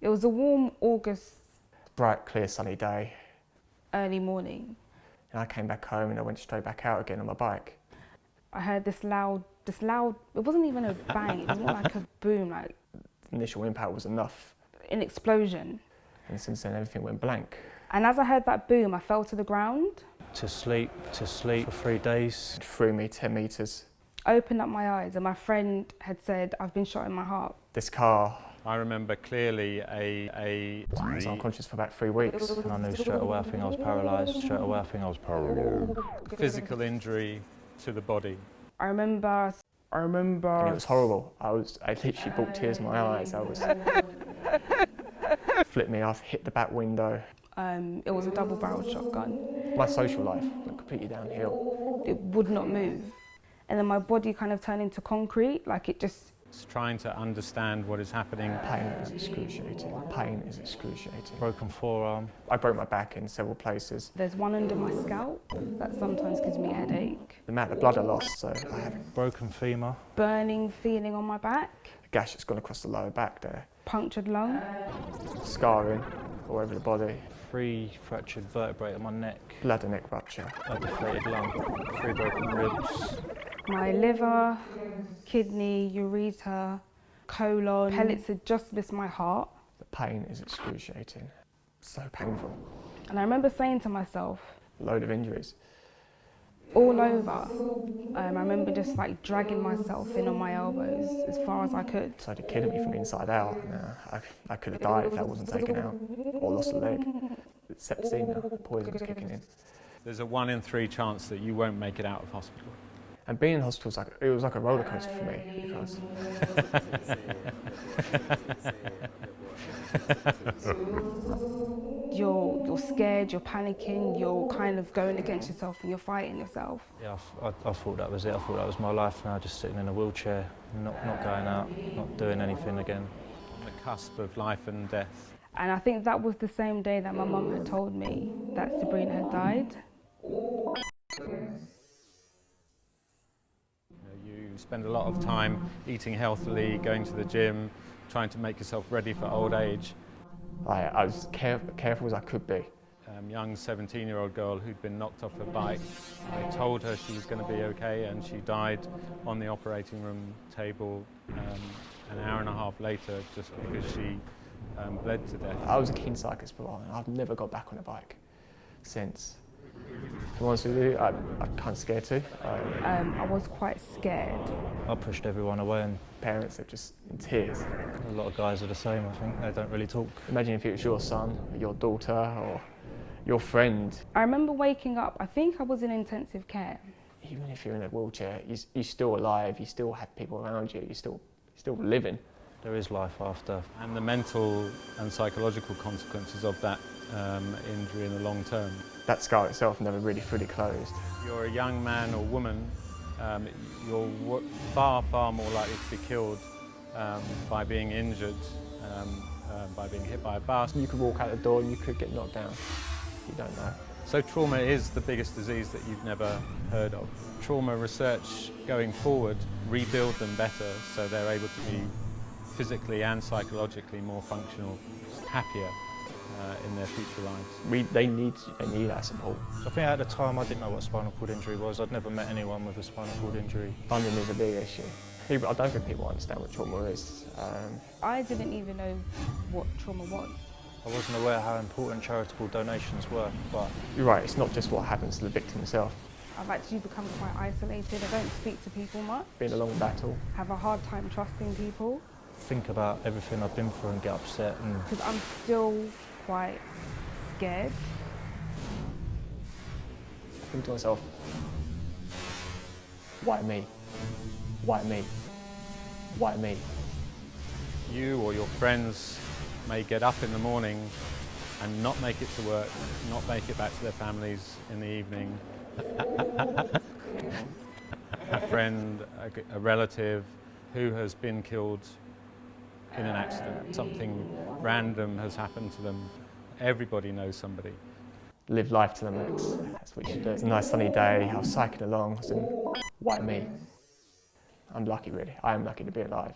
It was a warm August, bright, clear, sunny day. early morning. And I came back home and I went straight back out again on my bike. I heard this loud, it wasn't even a bang, it was more like a boom, like The initial impact was enough. an explosion. And since then, everything went blank. And as I heard that boom, I fell to the ground, To sleep for 3 days. It threw me 10 metres. opened up my eyes, and my friend had said, I've been shot in my heart. This car, I remember clearly I was unconscious for about 3 weeks. And I knew straight away, I think I was paralysed. Straight away, I think I was paralysed. physical injury to the body. I remember. And it was horrible. I literally brought tears in my eyes. Flipped me off, hit the back window. It was a double-barreled shotgun. My social life went completely downhill. It would not move. And then my body kind of turned into concrete, like it just, It's trying to understand what is happening. Pain is excruciating. Pain is excruciating. Broken forearm. I broke my back in several places. there's one under my scalp that sometimes gives me a headache. The amount of blood I lost, so I have a Broken femur. Burning feeling on my back, gash that's gone across the lower back there. punctured lung. Scarring all over the body. 3 fractured vertebrae on my neck. Bladder neck rupture. A deflated lung. 3 broken ribs. My liver, kidney, ureter, colon, pellets had just missed my heart. The pain is excruciating. So painful. And I remember saying to myself, Load of injuries. all over, I remember just like dragging myself in on my elbows as far as I could. So they're killing me from the inside out. I could have died if that wasn't taken out. Or lost a leg. Septicemia, poison's kicking in. There's a 1 in 3 chance that you won't make it out of hospital. And being in hospital was like a roller coaster for me because You're scared, you're panicking, you're kind of going against yourself and you're fighting yourself. Yeah, I thought that was it. I thought that was my life now, just sitting in a wheelchair, not going out, not doing anything again. On the cusp of life and death. And I think that was the same day that my mum had told me that Sabrina had died. You spend a lot of time eating healthily, going to the gym, trying to make yourself ready for old age. I was careful as I could be. Young 17-year-old girl who'd been knocked off her bike. I told her she was going to be okay, and she died on the operating room table an hour and a half later just because she bled to death. I was a keen cyclist before and I've never got back on a bike since. To be honest with you, I'm kind of scared too. I was quite scared. I pushed everyone away, and Parents are just in tears. a lot of guys are the same, I think. They don't really talk. Imagine if it was your son, or your daughter, or your friend. I remember waking up, I think I was in intensive care. Even if you're in a wheelchair, you're still alive, you still have people around you, you're still living. There is life after. And the mental and psychological consequences of that injury in the long term. That scar itself never really fully closed. You're a young man or woman, you're far, far more likely to be killed by being injured, by being hit by a bus. You could walk out the door and you could get knocked down. You don't know. So trauma is the biggest disease that you've never heard of. Trauma research going forward rebuild them better so they're able to be physically and psychologically more functional, happier in their future lives. They need that support. I think at the time I didn't know what spinal cord injury was. I'd never met anyone with a spinal cord injury. Funding is a big issue. I don't think people understand what trauma is. I didn't even know what trauma was. I wasn't aware how important charitable donations were, but You're right, it's not just what happens to the victim himself. I've actually become quite isolated. I don't speak to people much. Been a long battle. Have a hard time trusting people think about everything I've been through and get upset. And because I'm still quite scared. I think to myself, why me? Why me? Why me? You or your friends may get up in the morning and not make it to work, not make it back to their families in the evening. A friend, a relative who has been killed in an accident. Something random has happened to them. Everybody knows somebody. Live life to the max. That's what you should do. It's a nice sunny day. I was cycling along. I was thinking, why me? I'm lucky, really. I am lucky to be alive.